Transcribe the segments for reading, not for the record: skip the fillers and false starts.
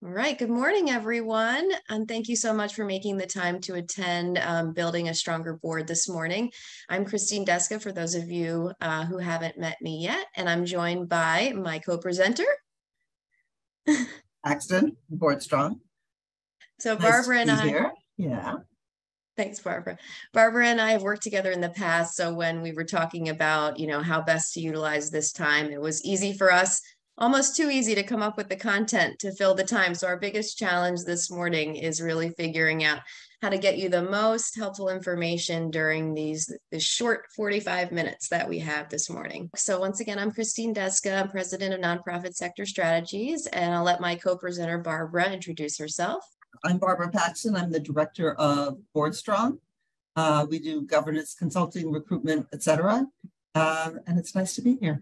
All right. Good morning, everyone. And thank you so much for making the time to attend Building a Stronger Board this morning. I'm Christine Deska, for those of you who haven't met me yet, and I'm joined by my co-presenter. Axton, Board Strong. So Barbara and I. Here. Yeah. Thanks, Barbara. Barbara and I have worked together in the past. So when we were talking about, how best to utilize this time, it was easy for us, almost too easy to come up with the content to fill the time. So our biggest challenge this morning is really figuring out how to get you the most helpful information during this short 45 minutes that we have this morning. So once again, I'm Christine Deska, I'm president of Nonprofit Sector Strategies, and I'll let my co-presenter Barbara introduce herself. I'm Barbara Paxton. I'm the director of Board Strong. We do governance, consulting, recruitment, etc. And it's nice to be here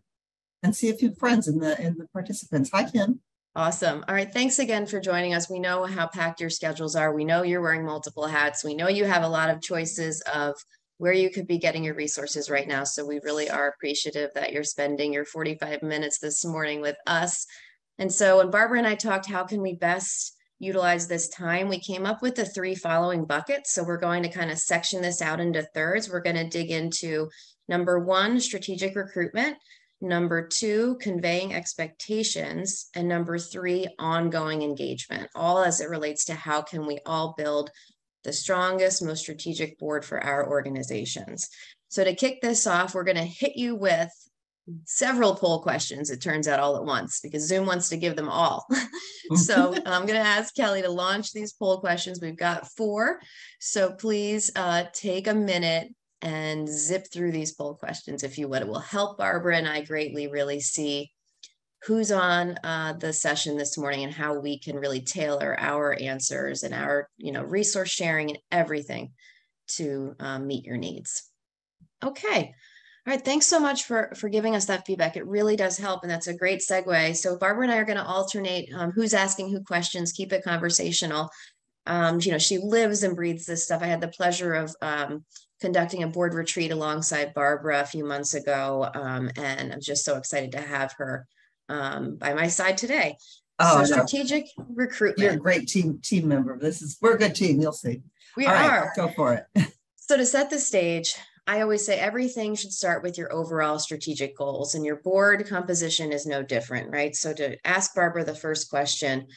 and see a few friends in the participants. Hi, Kim. Awesome. All right. Thanks again for joining us. We know how packed your schedules are. We know you're wearing multiple hats. We know you have a lot of choices of where you could be getting your resources right now. So we really are appreciative that you're spending your 45 minutes this morning with us. And so when Barbara and I talked, how can we best utilize this time, we came up with the 3 following buckets. So we're going to kind of section this out into thirds. We're going to dig into number 1, strategic recruitment, number 2, conveying expectations, and number 3, ongoing engagement, all as it relates to how can we all build the strongest, most strategic board for our organizations. So to kick this off, we're going to hit you with several poll questions, it turns out, all at once, because Zoom wants to give them all. So I'm going to ask Kelly to launch these poll questions. We've got 4. So please take a minute and zip through these poll questions, if you would. It will help Barbara and I greatly really see who's on the session this morning and how we can really tailor our answers and our resource sharing and everything to meet your needs. Okay. All right, thanks so much for giving us that feedback. It really does help, and that's a great segue. So Barbara and I are going to alternate who's asking who questions, keep it conversational. She lives and breathes this stuff. I had the pleasure of conducting a board retreat alongside Barbara a few months ago, and I'm just so excited to have her by my side today. So strategic recruitment. You're a great team member. We're a good team. You'll see. We are. Right, go for it. So to set the stage, I always say everything should start with your overall strategic goals, and your board composition is no different, right? So to ask Barbara the first question,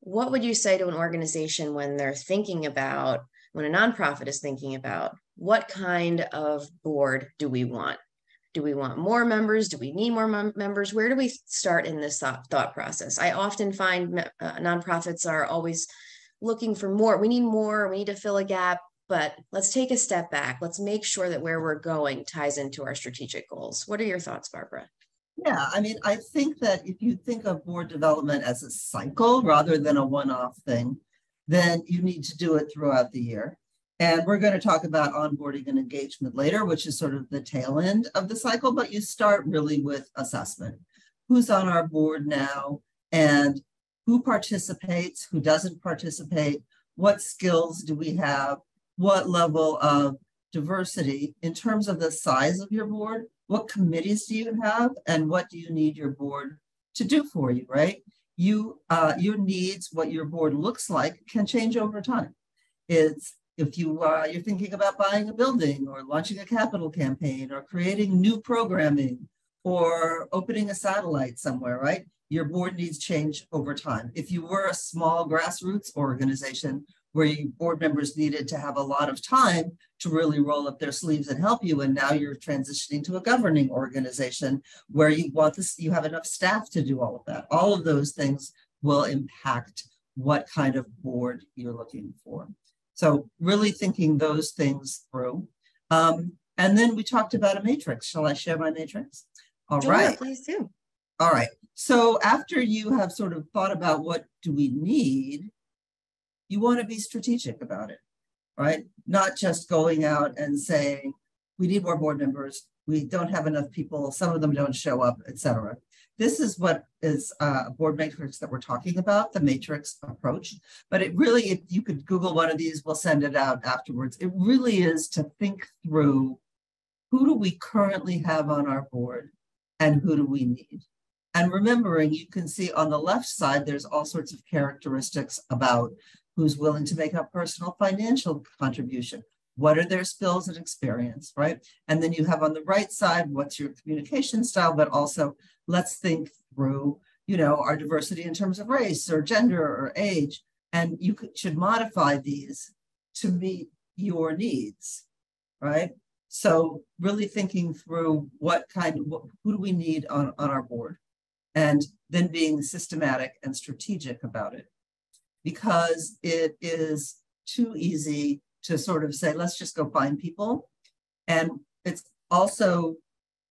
what would you say to an organization when they're thinking about, when a nonprofit is thinking about, what kind of board do we want? Do we want more members? Do we need more members? Where do we start in this thought process? I often find nonprofits are always looking for more. We need to fill a gap. But let's take a step back. Let's make sure that where we're going ties into our strategic goals. What are your thoughts, Barbara? Yeah, I think that if you think of board development as a cycle rather than a one-off thing, then you need to do it throughout the year. And we're going to talk about onboarding and engagement later, which is sort of the tail end of the cycle. But you start really with assessment. Who's on our board now, and who participates, who doesn't participate, what skills do we have, what level of diversity in terms of the size of your board, what committees do you have, and what do you need your board to do for you, right? Your needs, what your board looks like, can change over time. It's if you're thinking about buying a building or launching a capital campaign or creating new programming or opening a satellite somewhere, right? Your board needs change over time. If you were a small grassroots organization where your board members needed to have a lot of time to really roll up their sleeves and help you, and now you're transitioning to a governing organization where you have enough staff to do all of that. All of those things will impact what kind of board you're looking for. So really thinking those things through. And then we talked about a matrix. Shall I share my matrix? All right. Please do. All right. So after you have sort of thought about what do we need, you want to be strategic about it, right? Not just going out and saying, we need more board members, we don't have enough people, some of them don't show up, etc. This is what is a board matrix that we're talking about, the matrix approach. But it really, if you could Google one of these, we'll send it out afterwards. It really is to think through, who do we currently have on our board and who do we need? And remembering, you can see on the left side, there's all sorts of characteristics about who's willing to make a personal financial contribution. What are their skills and experience, right? And then you have on the right side, what's your communication style, but also let's think through, our diversity in terms of race or gender or age. And you should modify these to meet your needs, right? So really thinking through who do we need on our board? And then being systematic and strategic about it, because it is too easy to sort of say, let's just go find people. And it's also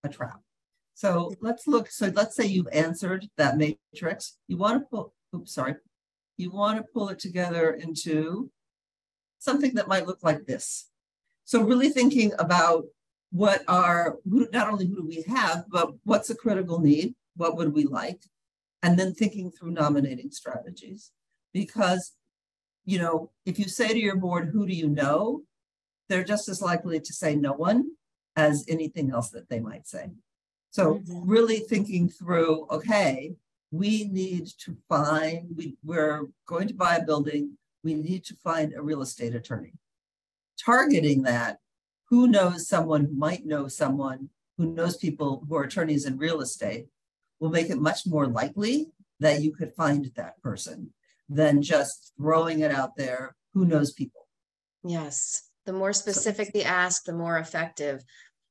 a trap. So let's say you've answered that matrix. You want to pull it together into something that might look like this. So really thinking about not only who do we have, but what's a critical need? What would we like? And then thinking through nominating strategies. Because, if you say to your board, who do you know? They're just as likely to say no one as anything else that they might say. So really thinking through, okay, we need to we're going to buy a building. We need to find a real estate attorney. Targeting that, who knows someone who might know someone who knows people who are attorneys in real estate, will make it much more likely that you could find that person than just throwing it out there. Who knows people? Yes. The more specific the ask, the more effective.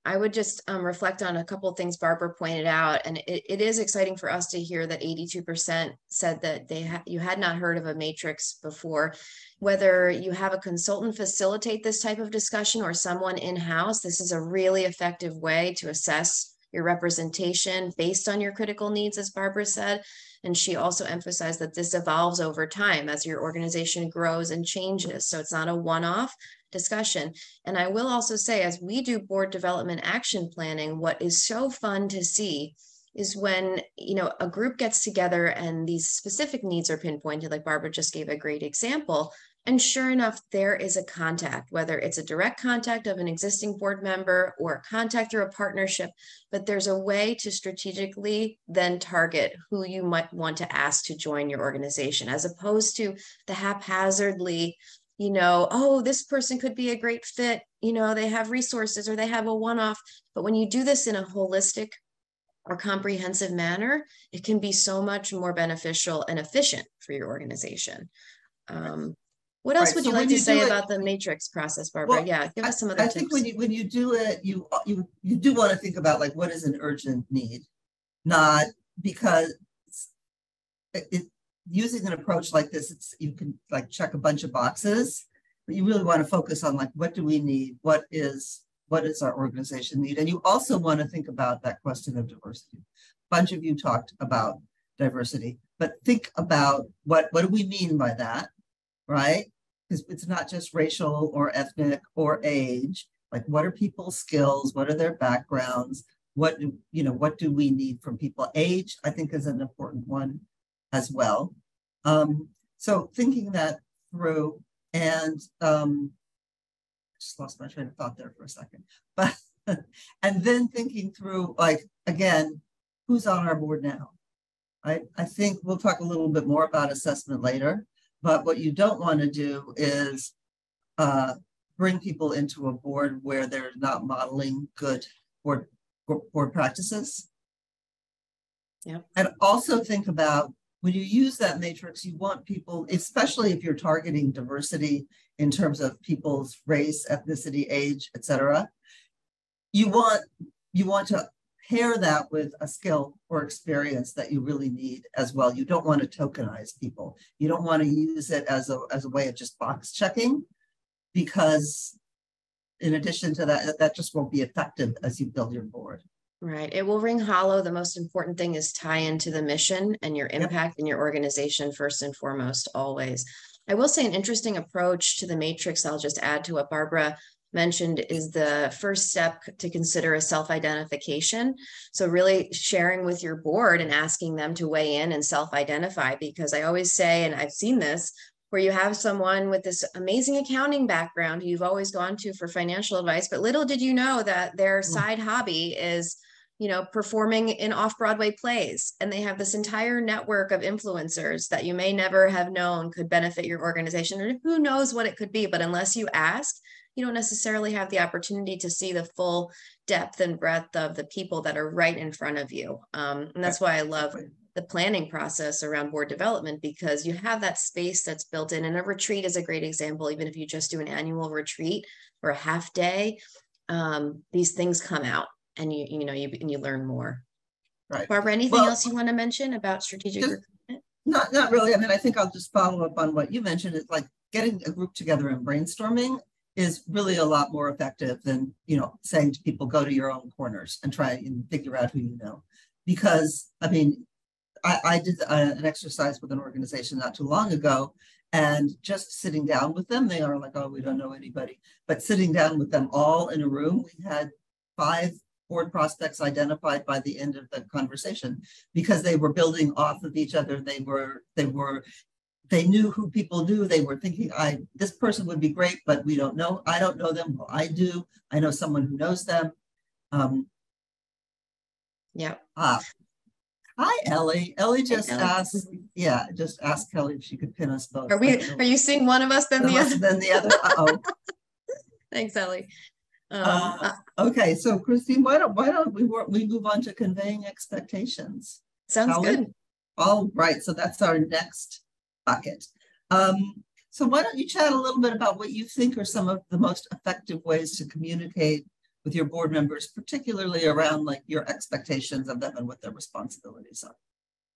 I would just reflect on a couple of things Barbara pointed out. And it is exciting for us to hear that 82% said that you had not heard of a matrix before. Whether you have a consultant facilitate this type of discussion or someone in-house, this is a really effective way to assess your representation based on your critical needs, as Barbara said. And she also emphasized that this evolves over time as your organization grows and changes. So it's not a one-off discussion. And I will also say, as we do board development action planning, what is so fun to see is when, a group gets together and these specific needs are pinpointed, like Barbara just gave a great example. And sure enough, there is a contact, whether it's a direct contact of an existing board member or a contact through a partnership, but there's a way to strategically then target who you might want to ask to join your organization, as opposed to the haphazardly, oh, this person could be a great fit, they have resources or they have a one-off. But when you do this in a holistic or comprehensive manner, it can be so much more beneficial and efficient for your organization. What else would you like to say about the matrix process, Barbara? Well, yeah, give us some other tips. I think when you do it, you do want to think about like, what is an urgent need, not because using an approach like this, you can like check a bunch of boxes, but you really want to focus on like, what do we need? What is our organization need? And you also want to think about that question of diversity. A bunch of you talked about diversity, but think about what do we mean by that, right? Because it's not just racial or ethnic or age. Like, what are people's skills? What are their backgrounds? What do we need from people? Age, I think, is an important one as well. So thinking that through, and just lost my train of thought there for a second, but and then thinking through, like, again, who's on our board now? I think we'll talk a little bit more about assessment later, but what you don't want to do is bring people into a board where they're not modeling good board practices. Yeah. And also think about, when you use that matrix, you want people, especially if you're targeting diversity in terms of people's race, ethnicity, age, etc. You want to pair that with a skill or experience that you really need as well. You don't want to tokenize people. You don't want to use it as a way of just box checking, because in addition to that, that just won't be effective as you build your board. Right. It will ring hollow. The most important thing is tie into the mission and your impact in your organization first and foremost, always. I will say an interesting approach to the matrix, I'll just add to what Barbara mentioned, is the first step to consider a self-identification. So really sharing with your board and asking them to weigh in and self-identify, because I always say, and I've seen this, where you have someone with this amazing accounting background who you've always gone to for financial advice, but little did you know that their side hobby is performing in off-Broadway plays, and they have this entire network of influencers that you may never have known could benefit your organization, or who knows what it could be. But unless you ask, you don't necessarily have the opportunity to see the full depth and breadth of the people that are right in front of you. And that's why I love the planning process around board development, because you have that space that's built in. And a retreat is a great example. Even if you just do an annual retreat or a half day, these things come out, and you learn more. Right. Barbara, anything else you want to mention about strategic recruitment? Not really. I mean, I think I'll just follow up on what you mentioned. It's like getting a group together and brainstorming is really a lot more effective than, saying to people, go to your own corners and try and figure out who you know. Because, I mean, I did an exercise with an organization not too long ago, and just sitting down with them, they are like, oh, we don't know anybody. But sitting down with them all in a room, we had 5 board prospects identified by the end of the conversation, because they were building off of each other. They knew who people knew. They were thinking, this person would be great, but we don't know. I don't know them. Well, I do. I know someone who knows them. Yeah. Hi, Ellie. Ellie just asked, just asked Kelly if she could pin us both. Are you seeing one of us then the other? Then the other. Uh-oh. Thanks, Ellie. Okay, so Christine, why don't we move on to conveying expectations? Sounds good. All right, so that's our next bucket. So why don't you chat a little bit about what you think are some of the most effective ways to communicate with your board members, particularly around like your expectations of them and what their responsibilities are?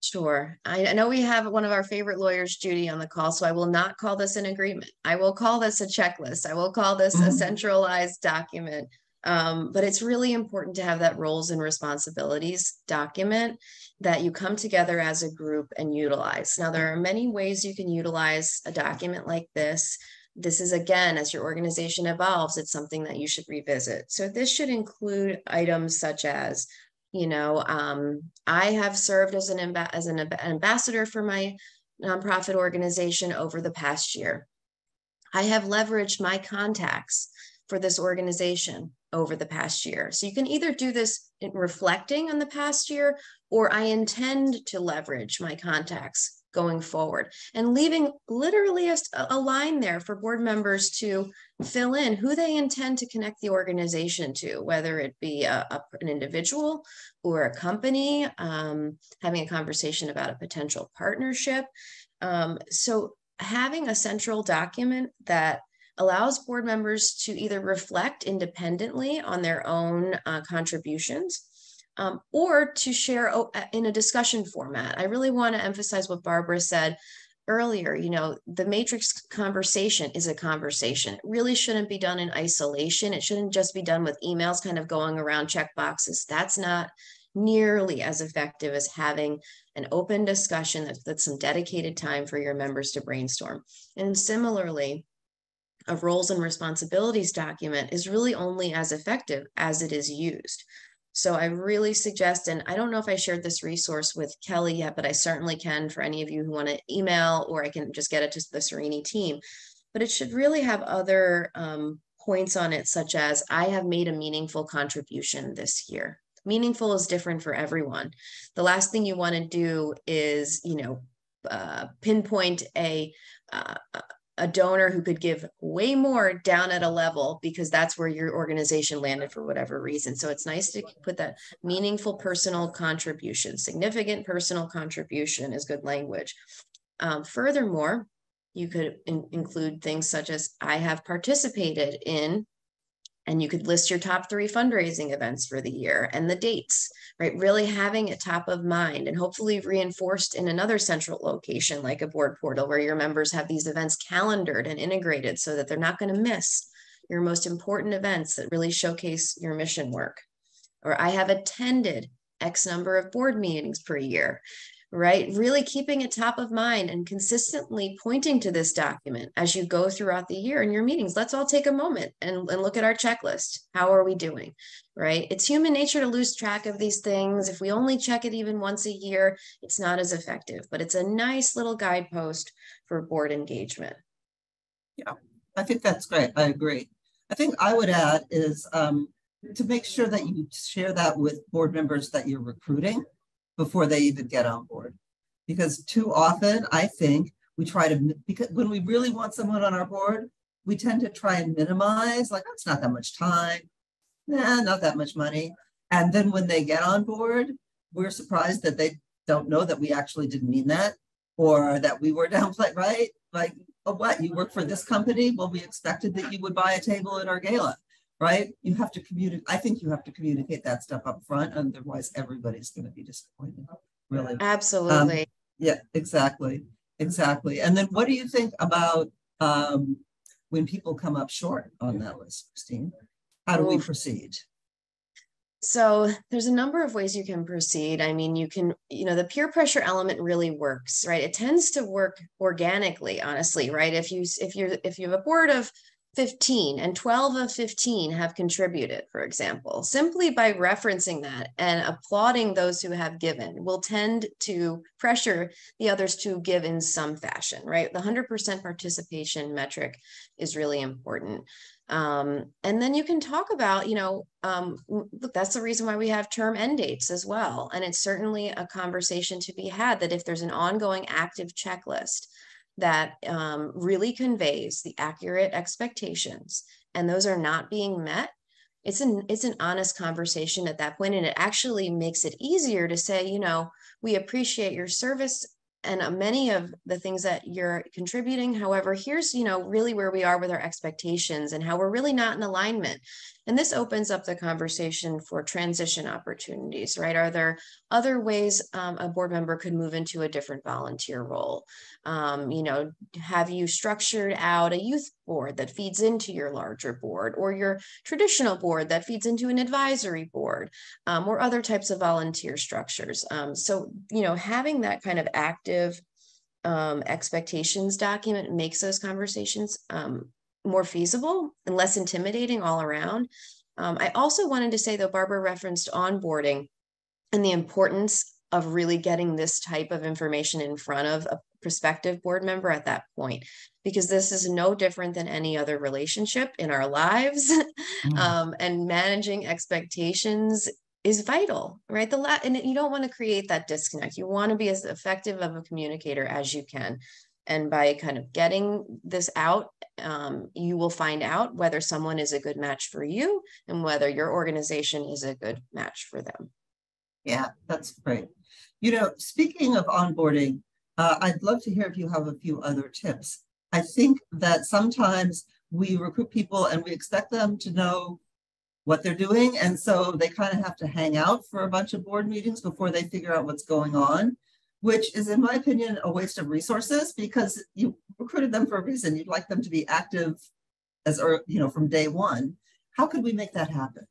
Sure. I know we have one of our favorite lawyers, Judy, on the call, so I will not call this an agreement. I will call this a checklist. I will call this a centralized document. But it's really important to have that roles and responsibilities document that you come together as a group and utilize. Now, there are many ways you can utilize a document like this. This is, again, as your organization evolves, it's something that you should revisit. So this should include items such as, I have served as an ambassador for my nonprofit organization over the past year. I have leveraged my contacts for this organization over the past year. So you can either do this in reflecting on the past year, or I intend to leverage my contacts going forward, and leaving literally a line there for board members to fill in who they intend to connect the organization to, whether it be an individual or a company, having a conversation about a potential partnership. So having a central document that allows board members to either reflect independently on their own contributions, or to share in a discussion format. I really want to emphasize what Barbara said earlier. The matrix conversation is a conversation. It really shouldn't be done in isolation. It shouldn't just be done with emails kind of going around check boxes. That's not nearly as effective as having an open discussion that's some dedicated time for your members to brainstorm. And similarly, a roles and responsibilities document is really only as effective as it is used. So I really suggest, and I don't know if I shared this resource with Kelly yet, but I certainly can for any of you who want to email, or I can just get it to the Cerini team. But it should really have other points on it, such as I have made a meaningful contribution this year. Meaningful is different for everyone. The last thing you want to do is, pinpoint a donor who could give way more down at a level because that's where your organization landed for whatever reason. So it's nice to put that meaningful personal contribution. Significant personal contribution is good language. Furthermore, you could include things such as I have participated in, and you could list your top 3 fundraising events for the year and the dates, right? Really having it top of mind, and hopefully reinforced in another central location like a board portal where your members have these events calendared and integrated so that they're not going to miss your most important events that really showcase your mission work. Or I have attended X number of board meetings per year, right? Really keeping it top of mind and consistently pointing to this document as you go throughout the year in your meetings. Let's all take a moment and look at our checklist. How are we doing, right? It's human nature to lose track of these things. If we only check it even once a year, it's not as effective, but it's a nice little guidepost for board engagement. Yeah, I think that's great. I agree. I think I would add is to make sure that you share that with board members that you're recruiting before they even get on board. Because too often, I think we try to, because when we really want someone on our board, we tend to try and minimize, like, that's not that much time. Nah, not that much money. And then when they get on board, we're surprised that they don't know that we actually didn't mean that, or that we were downplayed, right? Like, oh, what? You work for this company? Well, we expected that you would buy a table at our gala, right? You have to communicate. I think you have to communicate that stuff up front, otherwise everybody's going to be disappointed. Really. Absolutely. Yeah, exactly. Exactly. And then what do you think about when people come up short on that list, Christine? How do we proceed? So there's a number of ways you can proceed. I mean, you can, the peer pressure element really works, right? It tends to work organically, honestly, right? If you have a board of 15 and 12 of 15 have contributed, for example, simply by referencing that and applauding those who have given will tend to pressure the others to give in some fashion, right? The 100% participation metric is really important. And then you can talk about, look, that's the reason why we have term end dates as well. And it's certainly a conversation to be had that if there's an ongoing active checklist that really conveys the accurate expectations and those are not being met, it's an honest conversation at that point. And it actually makes it easier to say, we appreciate your service and many of the things that you're contributing. However, here's, really where we are with our expectations and how we're really not in alignment. And this opens up the conversation for transition opportunities, right? Are there other ways a board member could move into a different volunteer role? Have you structured out a youth board that feeds into your larger board, or your traditional board that feeds into an advisory board, or other types of volunteer structures? So, having that kind of active expectations document makes those conversations more feasible and less intimidating all around. I also wanted to say, though, Barbara referenced onboarding and the importance of really getting this type of information in front of a prospective board member at that point, because this is no different than any other relationship in our lives. And managing expectations is vital, right? And you don't want to create that disconnect. You want to be as effective of a communicator as you can. And by kind of getting this out, you will find out whether someone is a good match for you and whether your organization is a good match for them. Yeah, that's great. Speaking of onboarding, I'd love to hear if you have a few other tips. I think that sometimes we recruit people and we expect them to know what they're doing. And so they kind of have to hang out for a bunch of board meetings before they figure out what's going on, which is, in my opinion, a waste of resources, because you recruited them for a reason. You'd like them to be active from day one. How could we make that happen?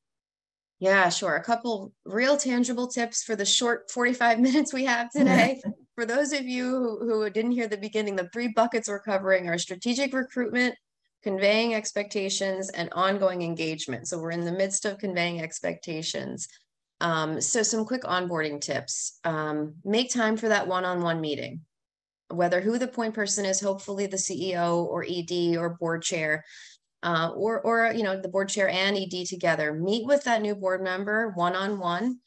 Yeah, sure. A couple real tangible tips for the short 45 minutes we have today. For those of you who didn't hear the beginning, the 3 buckets we're covering are strategic recruitment, conveying expectations, and ongoing engagement. So we're in the midst of conveying expectations. So some quick onboarding tips. Make time for that one-on-one meeting, whether who the point person is, hopefully the CEO or ED or board chair. Or the board chair and ED together. Meet with that new board member one-on-one,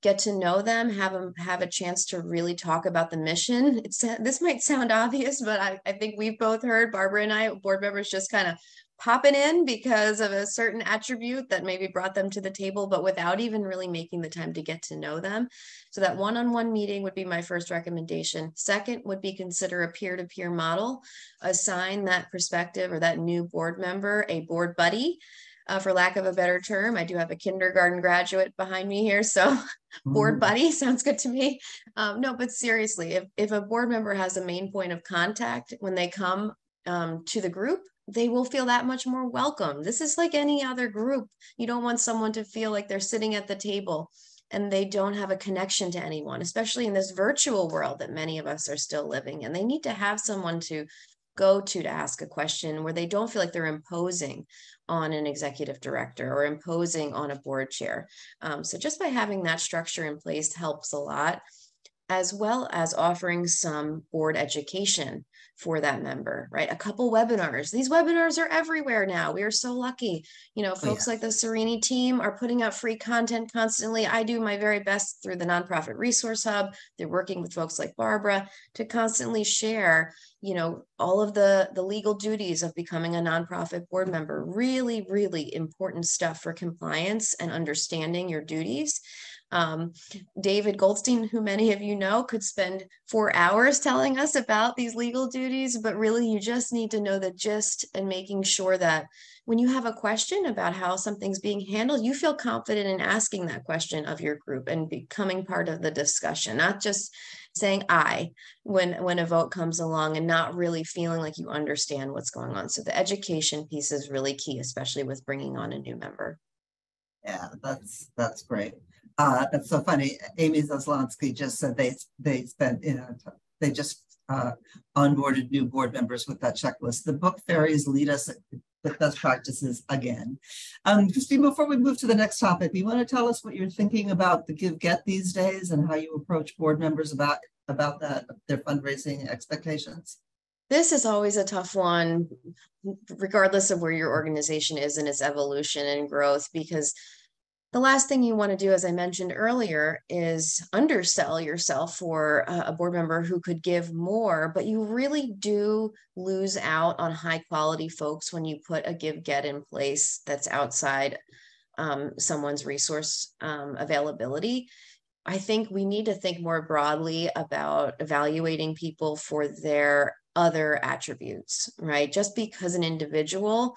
get to know them, have a chance to really talk about the mission. This might sound obvious, but I think we've both heard, Barbara and I, board members just kind of popping in because of a certain attribute that maybe brought them to the table, but without even really making the time to get to know them. So that one-on-one meeting would be my first recommendation. Second would be consider a peer-to-peer model. Assign that prospective or that new board member a board buddy, for lack of a better term. I do have a kindergarten graduate behind me here, so board buddy sounds good to me. No, but seriously, if a board member has a main point of contact when they come to the group, they will feel that much more welcome. This is like any other group. You don't want someone to feel like they're sitting at the table and they don't have a connection to anyone, especially in this virtual world that many of us are still living in. They need to have someone to go to ask a question where they don't feel like they're imposing on an executive director or imposing on a board chair. So just by having that structure in place helps a lot, as well as offering some board education for that member, right? A couple webinars. These webinars are everywhere now. We are so lucky. You know, folks like the Cerini team are putting out free content constantly. I do my very best through the Nonprofit Resource Hub. They're working with folks like Barbara to constantly share, you know, all of the legal duties of becoming a nonprofit board member. Really, really important stuff for compliance and understanding your duties. David Goldstein, who many of you know, could spend 4 hours telling us about these legal duties, but really you just need to know the gist and making sure that when you have a question about how something's being handled, you feel confident in asking that question of your group and becoming part of the discussion, not just saying aye when a vote comes along and not really feeling like you understand what's going on. So the education piece is really key, especially with bringing on a new member. Yeah, that's great. That's so funny. Amy Zaslonsky just said they spent, you know, they just onboarded new board members with that checklist. The book fairies lead us with best practices again. Christine, before we move to the next topic, you want to tell us what you're thinking about the give-get these days and how you approach board members about that, their fundraising expectations? This is always a tough one, regardless of where your organization is in its evolution and growth, because the last thing you want to do, as I mentioned earlier, is undersell yourself for a board member who could give more, but you really do lose out on high quality folks when you put a give-get in place that's outside someone's resource availability. I think we need to think more broadly about evaluating people for their other attributes, right? Just because an individual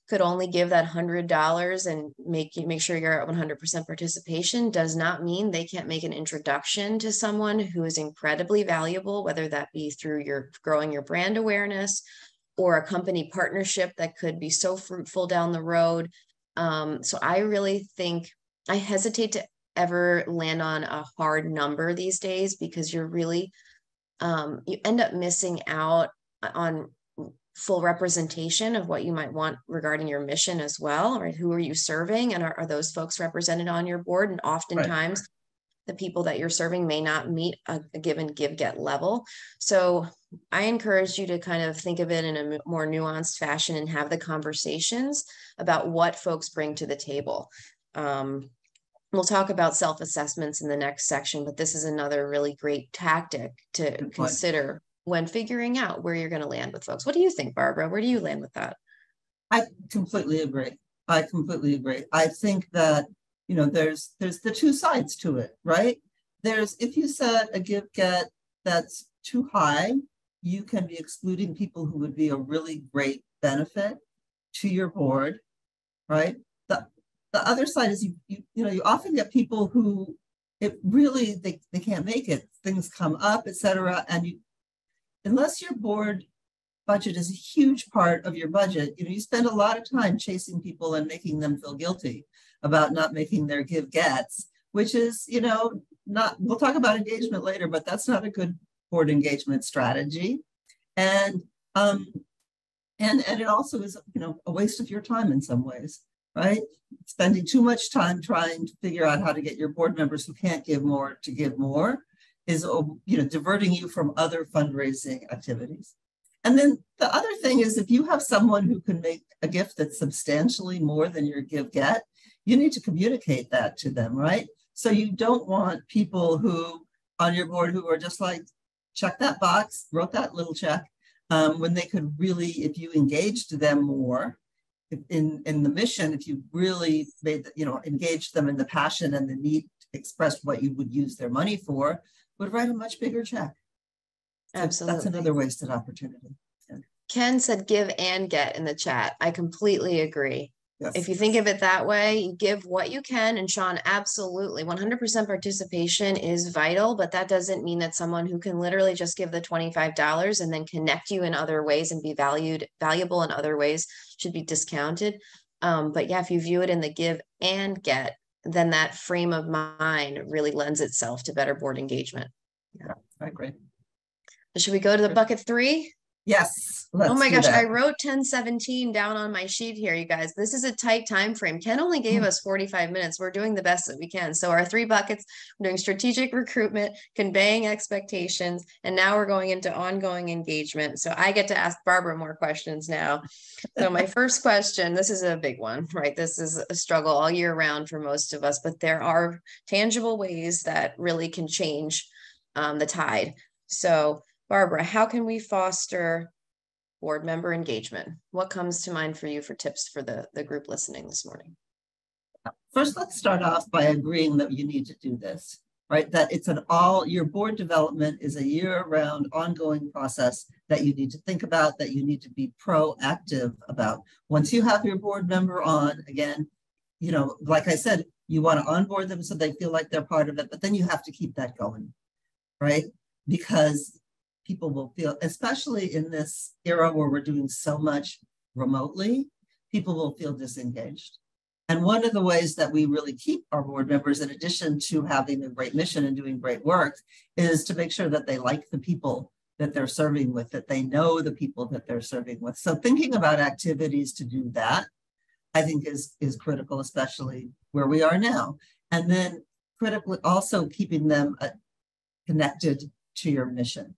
could only give that $100 and make sure you're at 100% participation does not mean they can't make an introduction to someone who is incredibly valuable, whether that be through your growing your brand awareness or a company partnership that could be so fruitful down the road. So I really think I hesitate to ever land on a hard number these days, because you're really, you end up missing out on full representation of what you might want regarding your mission as well, right? Who are you serving, and are those folks represented on your board? And oftentimes the people that you're serving may not meet a given give-get level. So I encourage you to kind of think of it in a more nuanced fashion and have the conversations about what folks bring to the table. We'll talk about self-assessments in the next section, but this is another really great tactic to consider when figuring out where you're going to land with folks. What do you think, Barbara? Where do you land with that? I completely agree. I think that, you know, there's the two sides to it, right? There's, if you set a give-get that's too high, you can be excluding people who would be a really great benefit to your board, right? The other side is you often get people who it really they can't make it. Things come up, etc. And unless your board budget is a huge part of your budget, you spend a lot of time chasing people and making them feel guilty about not making their give-gets, which is, not, we'll talk about engagement later, but that's not a good board engagement strategy. And it also is, a waste of your time in some ways, right? Spending too much time trying to figure out how to get your board members who can't give more to give more is, diverting you from other fundraising activities. And then the other thing is, if you have someone who can make a gift that's substantially more than your give-get, you need to communicate that to them, right? So you don't want people who on your board who are just like, check that box, wrote that little check, when they could really, if you engaged them more in the mission, if you really made, engaged them in the passion and the need, expressed what you would use their money for, would write a much bigger check. So absolutely. That's another wasted opportunity. Yeah. Ken said give and get in the chat. I completely agree. Yes. If you think of it that way, you give what you can. And Sean, absolutely, 100% participation is vital, but that doesn't mean that someone who can literally just give the $25 and then connect you in other ways and be valuable in other ways should be discounted. But yeah, if you view it in the give and get, then that frame of mind really lends itself to better board engagement. Yeah, I agree. Should we go to the bucket 3? Yes, Oh let's my do gosh, I that. wrote 10:17 down on my sheet here, you guys. This is a tight time frame. Ken only gave us 45 minutes. We're doing the best that we can. So our three buckets, we're doing strategic recruitment, conveying expectations, and now we're going into ongoing engagement. So I get to ask Barbara more questions now. So my first question, this is a big one, right? This is a struggle all year round for most of us, but there are tangible ways that really can change the tide. So Barbara, how can we foster board member engagement? What comes to mind for you for tips for the group listening this morning? First, let's start off by agreeing that you need to do this, right? That it's your board development is a year-round ongoing process that you need to think about, that you need to be proactive about. Once you have your board member on, again, like I said, you want to onboard them so they feel like they're part of it, but then you have to keep that going, right? Because people will feel, especially in this era where we're doing so much remotely, people will feel disengaged. And one of the ways that we really keep our board members, in addition to having a great mission and doing great work, is to make sure that they like the people that they're serving with, that they know the people that they're serving with. So thinking about activities to do that, I think is critical, especially where we are now. And then critically also keeping them connected to your mission.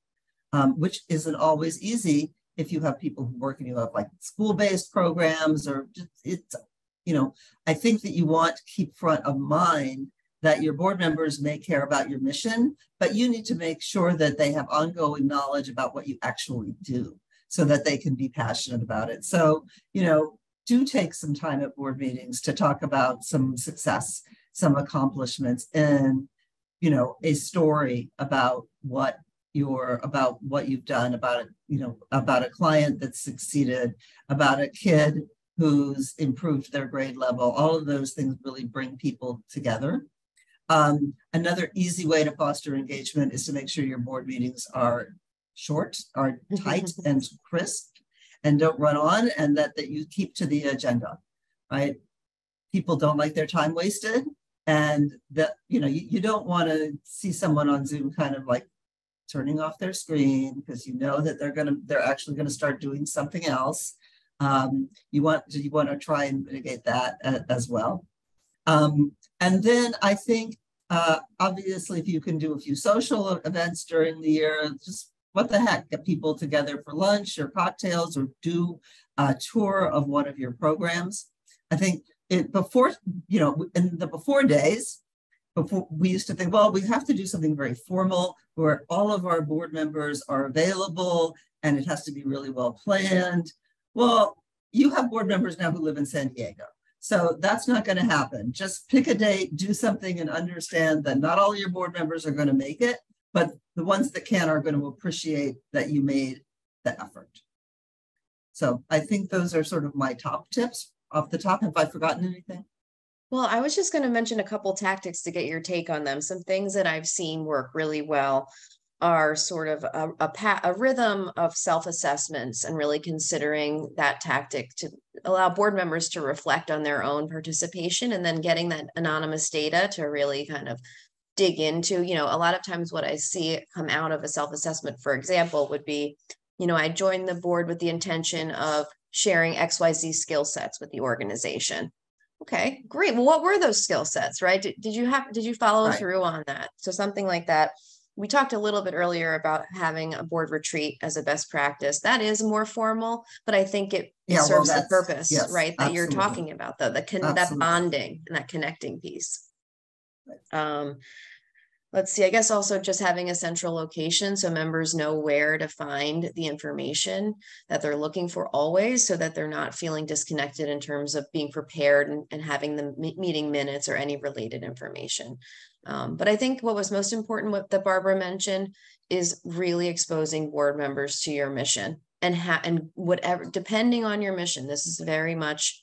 Which isn't always easy if you have people who work and you have like school-based programs or just, I think that you want to keep front of mind that your board members may care about your mission, but you need to make sure that they have ongoing knowledge about what you actually do so that they can be passionate about it. So, do take some time at board meetings to talk about some success, some accomplishments, and, a story about what you've done, about a client that's succeeded, about a kid who's improved their grade level. All of those things really bring people together. Another easy way to foster engagement is to make sure your board meetings are short, are tight and crisp, and don't run on, and that you keep to the agenda, right? People don't like their time wasted, and that you don't want to see someone on Zoom kind of like turning off their screen because that they're actually gonna start doing something else. You want to try and mitigate that as well. And then I think obviously if you can do a few social events during the year, just what the heck, get people together for lunch or cocktails or do a tour of one of your programs. I think in the before days, before we used to think, well, we have to do something very formal where all of our board members are available and it has to be really well planned. Well, you have board members now who live in San Diego. So that's not going to happen. Just pick a date, do something, and understand that not all your board members are going to make it, but the ones that can are going to appreciate that you made the effort. So I think those are sort of my top tips off the top. Have I forgotten anything? Well, I was just going to mention a couple tactics to get your take on them. Some things that I've seen work really well are sort of a rhythm of self-assessments and really considering that tactic to allow board members to reflect on their own participation and then getting that anonymous data to really kind of dig into, a lot of times what I see come out of a self-assessment, for example, would be, I joined the board with the intention of sharing XYZ skill sets with the organization. Okay, great. Well, what were those skill sets, right? Did you follow through on that? So something like that. We talked a little bit earlier about having a board retreat as a best practice. That is more formal, but I think it serves the purpose, yes, right? That absolutely. You're talking about, though, that bonding and that connecting piece. Right. Let's see, I guess also just having a central location so members know where to find the information that they're looking for always, so that they're not feeling disconnected in terms of being prepared and having the meeting minutes or any related information. But I think what was most important, what that Barbara mentioned, is really exposing board members to your mission and whatever, depending on your mission. This is very much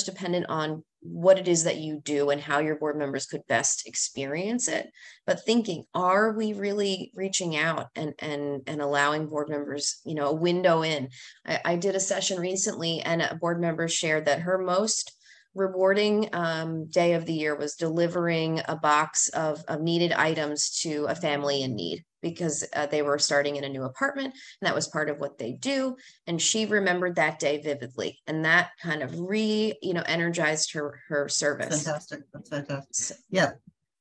dependent on what it is that you do and how your board members could best experience it. But thinking, are we really reaching out and allowing board members, a window in? I did a session recently and a board member shared that her most rewarding day of the year was delivering a box of needed items to a family in need. because they were starting in a new apartment, and that was part of what they do. And she remembered that day vividly, and that kind of energized her service. Fantastic. That's fantastic. Yeah.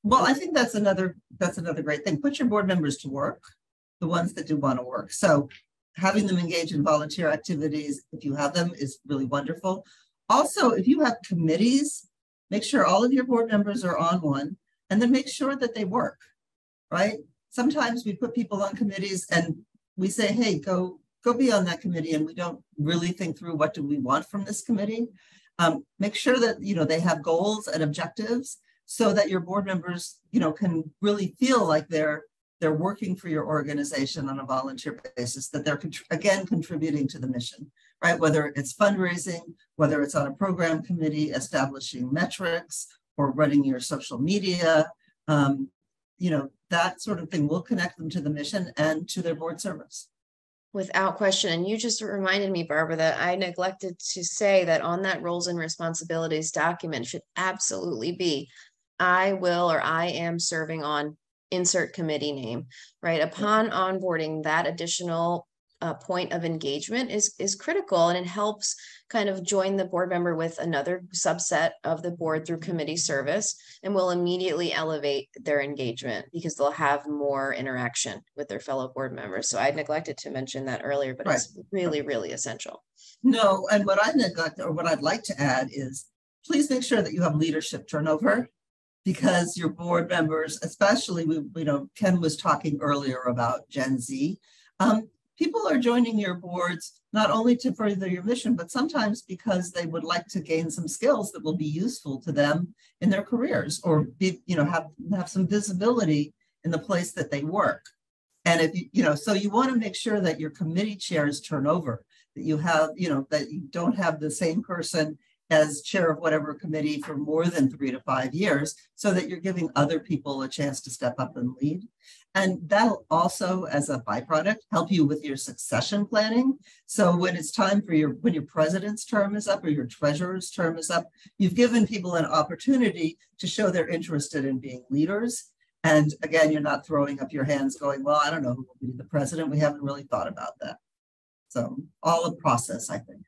Well, I think that's another great thing. Put your board members to work, the ones that do want to work. So having them engage in volunteer activities, if you have them, is really wonderful. Also, if you have committees, make sure all of your board members are on one, and then make sure that they work, right? Sometimes we put people on committees and we say, hey, go be on that committee, and we don't really think through what do we want from this committee. Make sure that they have goals and objectives, so that your board members can really feel like they're working for your organization on a volunteer basis, that they're again contributing to the mission, right? Whether it's fundraising, whether it's on a program committee, establishing metrics, or running your social media, that sort of thing will connect them to the mission and to their board service. Without question. And you just reminded me, Barbara, that I neglected to say that on that roles and responsibilities document should absolutely be, I will or I am serving on insert committee name, right? Upon onboarding, that additional point of engagement is critical, and it helps kind of join the board member with another subset of the board through committee service, and will immediately elevate their engagement because they'll have more interaction with their fellow board members. So I neglected to mention that earlier, but it's really, really essential. No, and what I neglected, or what I'd like to add, is please make sure that you have leadership turnover, because your board members, especially, Ken was talking earlier about Gen Z. People are joining your boards not only to further your mission, but sometimes because they would like to gain some skills that will be useful to them in their careers, or have some visibility in the place that they work. And if so you want to make sure that your committee chairs turn over, that you have, that you don't have the same person as chair of whatever committee for more than 3 to 5 years, so that you're giving other people a chance to step up and lead. And that'll also, as a byproduct, help you with your succession planning. So when it's time for when your president's term is up or your treasurer's term is up, you've given people an opportunity to show they're interested in being leaders. And again, you're not throwing up your hands going, well, I don't know who will be the president. We haven't really thought about that. So all a process, I think.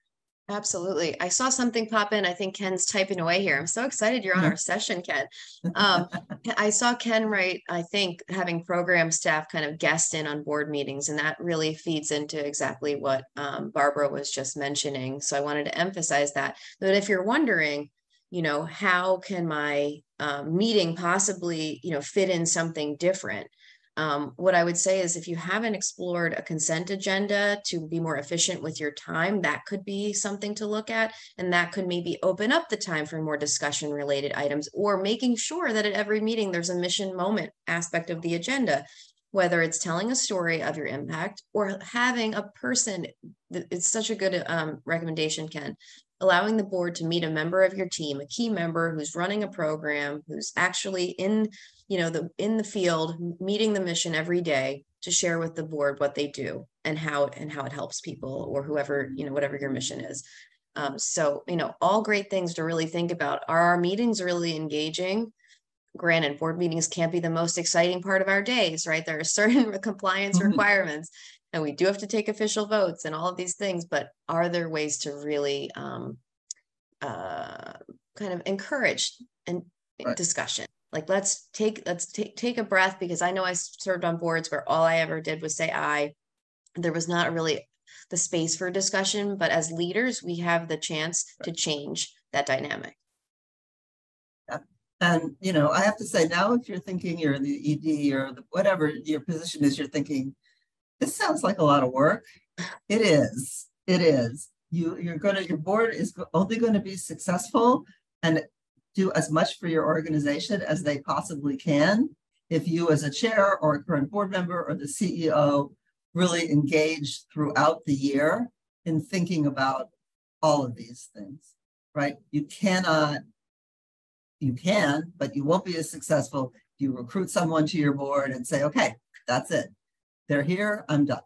Absolutely. I saw something pop in. I think Ken's typing away here. I'm so excited you're on our session, Ken. I saw Ken write, I think, having program staff kind of guest in on board meetings, and that really feeds into exactly what Barbara was just mentioning. So I wanted to emphasize that if you're wondering, how can my meeting possibly, fit in something different? What I would say is, if you haven't explored a consent agenda to be more efficient with your time, that could be something to look at. And that could maybe open up the time for more discussion related items, or making sure that at every meeting, there's a mission moment aspect of the agenda, whether it's telling a story of your impact or having a person. It's such a good recommendation, Ken. Allowing the board to meet a member of your team, a key member who's running a program, who's actually in the field, meeting the mission every day, to share with the board what they do and how it helps people, or whoever, whatever your mission is. So, all great things to really think about. Are our meetings really engaging? Granted, board meetings can't be the most exciting part of our days, right? There are certain compliance requirements, and we do have to take official votes and all of these things, but are there ways to really kind of encourage and discussion? Like, let's take a breath, because I know I served on boards where all I ever did was say aye. There was not really the space for discussion, but as leaders, we have the chance to change that dynamic. Yeah. And, I have to say, now, if you're thinking you're in the ED or whatever your position is, you're thinking, this sounds like a lot of work. It is. Your board is only going to be successful and do as much for your organization as they possibly can if you, as a chair or a current board member or the CEO, really engage throughout the year in thinking about all of these things, right? You can, but you won't be as successful if you recruit someone to your board and say, okay, that's it. They're here, I'm done.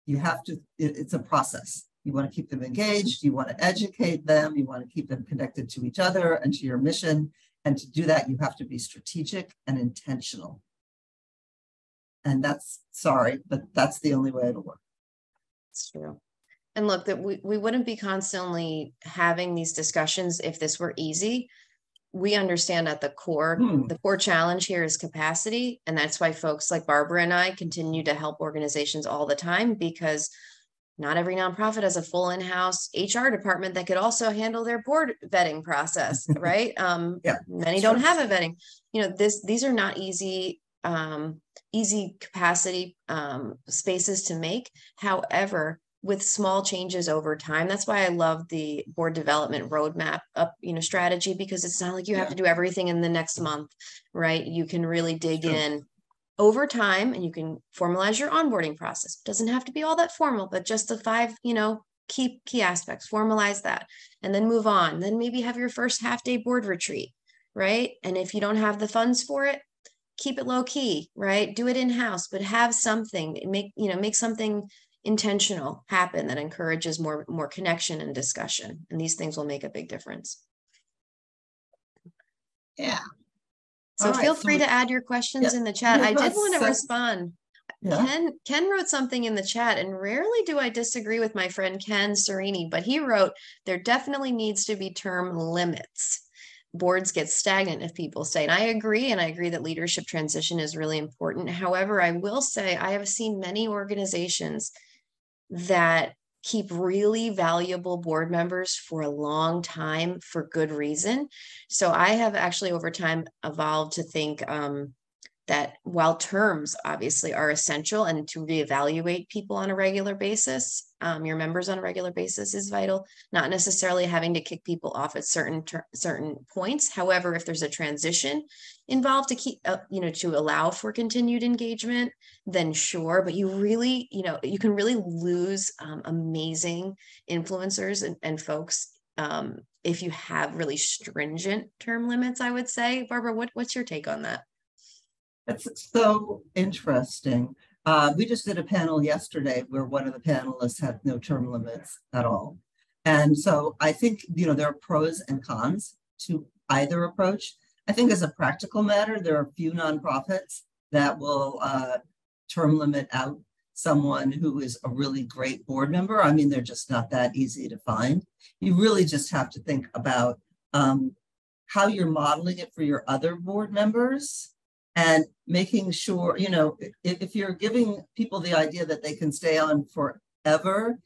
You have to, it's a process. You want to keep them engaged. You want to educate them. You want to keep them connected to each other and to your mission. And to do that, you have to be strategic and intentional. And that's, sorry, but that's the only way it'll work. It's true. And look, that we wouldn't be constantly having these discussions if this were easy. We understand at the core challenge here is capacity. And that's why folks like Barbara and I continue to help organizations all the time, because not every nonprofit has a full in-house HR department that could also handle their board vetting process, right? Many don't have a vetting. These are not easy capacity spaces to make. However, with small changes over time, that's why I love the board development roadmap strategy, because it's not like you have to do everything in the next month, right? You can really dig in over time, and you can formalize your onboarding process. It doesn't have to be all that formal, but just the 5, key aspects, formalize that, and then move on. Then maybe have your first half-day board retreat, right? And if you don't have the funds for it, keep it low key, right? Do it in-house, but have something, make something intentional happen that encourages more connection and discussion. And these things will make a big difference. Yeah. So feel free to add your questions in the chat. I did want to respond. Yeah. Ken wrote something in the chat, and rarely do I disagree with my friend Ken Cerini, but he wrote, there definitely needs to be term limits. Boards get stagnant if people stay. And I agree that leadership transition is really important. However, I will say I have seen many organizations that keep really valuable board members for a long time for good reason. So I have actually over time evolved to think that while terms obviously are essential, and to reevaluate people on a regular basis, your members on a regular basis is vital, not necessarily having to kick people off at certain points. However, if there's a transition involved to keep, to allow for continued engagement, then sure. But you really, you can really lose amazing influencers and folks if you have really stringent term limits, I would say. Barbara, what's your take on that? That's so interesting. We just did a panel yesterday where one of the panelists had no term limits at all. And so I think, there are pros and cons to either approach. I think as a practical matter, there are a few nonprofits that will term limit out someone who is a really great board member. I mean, they're just not that easy to find. You really just have to think about how you're modeling it for your other board members, and making sure, if you're giving people the idea that they can stay on forever,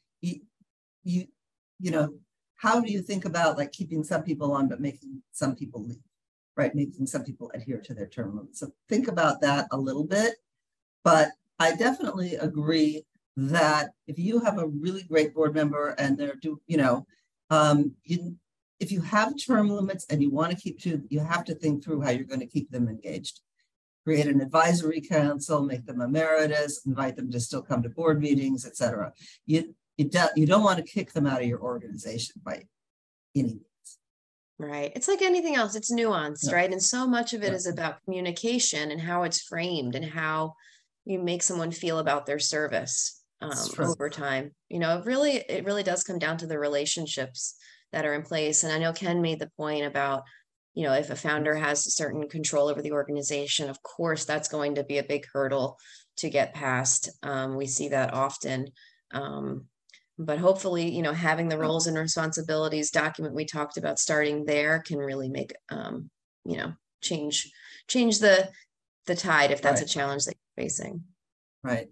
how do you think about like keeping some people on, but making some people leave, right? Making some people adhere to their term limits. So think about that a little bit. But I definitely agree that if you have a really great board member and they're if you have term limits and you want to keep to, you have to think through how you're going to keep them engaged. Create an advisory council, make them emeritus, invite them to still come to board meetings, et cetera. You don't want to kick them out of your organization by any means. Right. It's like anything else. It's nuanced, right? And so much of it is about communication and how it's framed and how you make someone feel about their service over time. It really does come down to the relationships that are in place. And I know Ken made the point about, if a founder has certain control over the organization, of course, that's going to be a big hurdle to get past. We see that often. But hopefully, having the roles and responsibilities document we talked about starting there can really make, change the tide if that's a challenge that you're facing. Right.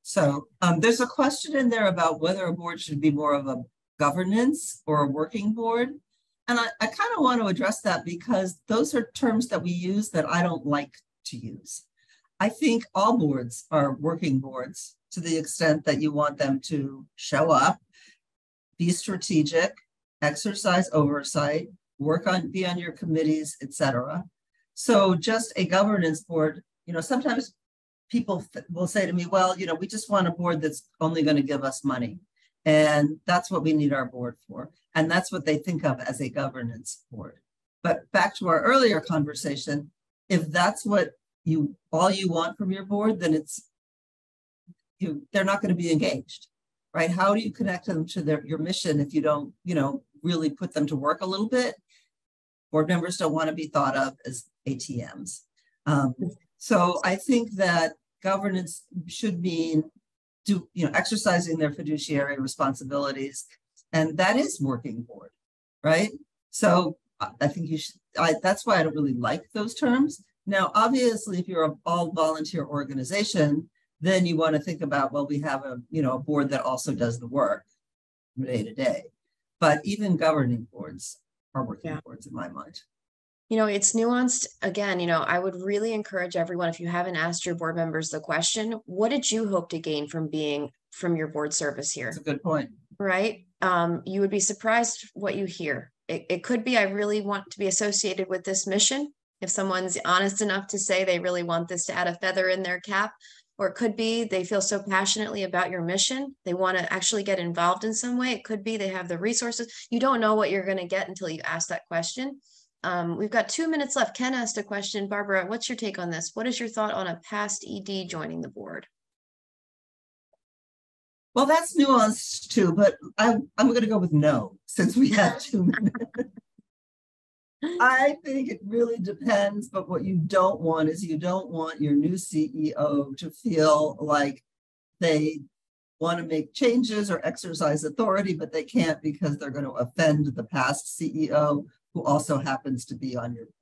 So there's a question in there about whether a board should be more of a governance or a working board. And I kind of want to address that because those are terms that we use that I don't like to use. I think all boards are working boards to the extent that you want them to show up, be strategic, exercise oversight, be on your committees, etc. So just a governance board, sometimes people will say to me, well, we just want a board that's only going to give us money. And that's what we need our board for. And that's what they think of as a governance board. But back to our earlier conversation, if that's what all you want from your board, then they're not going to be engaged, right? How do you connect them to your mission if you don't, really put them to work a little bit? Board members don't want to be thought of as ATMs. So I think that governance should mean exercising their fiduciary responsibilities. And that is working board, right? So I think you should, that's why I don't really like those terms. Now, obviously, if you're an all volunteer organization, then you want to think about, well, we have a board that also does the work day to day. But even governing boards are working boards in my mind. It's nuanced. Again, I would really encourage everyone, if you haven't asked your board members the question, what did you hope to gain from your board service here? That's a good point. Right? You would be surprised what you hear. It could be, I really want to be associated with this mission. If someone's honest enough to say they really want this to add a feather in their cap, or it could be they feel so passionately about your mission, they want to actually get involved in some way. It could be they have the resources. You don't know what you're going to get until you ask that question. We've got 2 minutes left. Ken asked a question. Barbara, what's your take on this? What is your thought on a past ED joining the board? Well, that's nuanced too, but I'm going to go with no, since we have 2 minutes. I think it really depends, but what you don't want is you don't want your new CEO to feel like they want to make changes or exercise authority, but they can't because they're going to offend the past CEO who also happens to be on your board,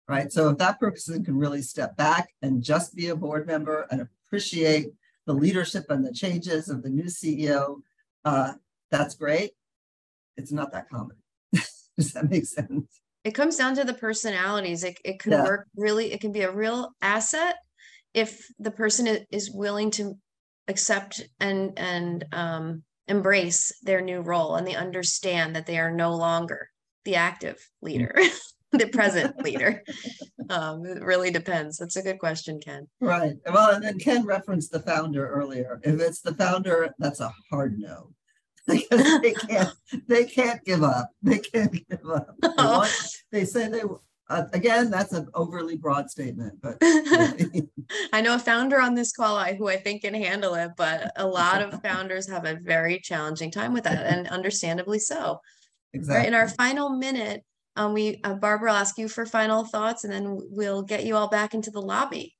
right? So if that person can really step back and just be a board member and appreciate the leadership and the changes of the new CEO, that's great. It's not that common. Does that make sense? It comes down to the personalities. It can work really, it can be a real asset if the person is willing to accept and embrace their new role, and they understand that they are no longer the active leader, the present leader. It really depends. That's a good question, Ken. Right. Well, and then Ken referenced the founder earlier. If it's the founder, that's a hard no. Because they can't give up. They can't give up. They say they again, that's an overly broad statement, but I know a founder on this call who I think can handle it, but a lot of founders have a very challenging time with that, and understandably so. Exactly. Right. In our final minute, Barbara, I'll ask you for final thoughts, and then we'll get you all back into the lobby.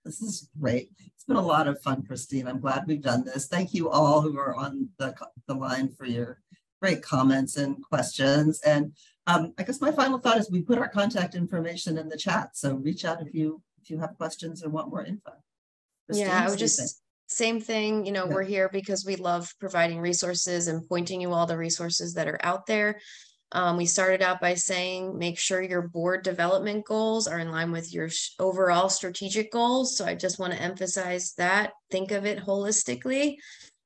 This is great. It's been a lot of fun, Christine. I'm glad we've done this. Thank you all who are on the line for your great comments and questions. And I guess my final thought is we put our contact information in the chat. So reach out if you have questions or want more info. Christine, I would just same thing. We're here because we love providing resources and pointing you all the resources that are out there. We started out by saying, make sure your board development goals are in line with your overall strategic goals. So I just want to emphasize that. Think of it holistically,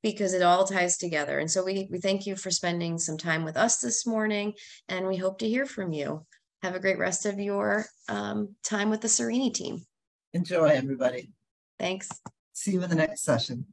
because it all ties together. And so we thank you for spending some time with us this morning, and we hope to hear from you. Have a great rest of your time with the Cerini team. Enjoy, everybody. Thanks. See you in the next session.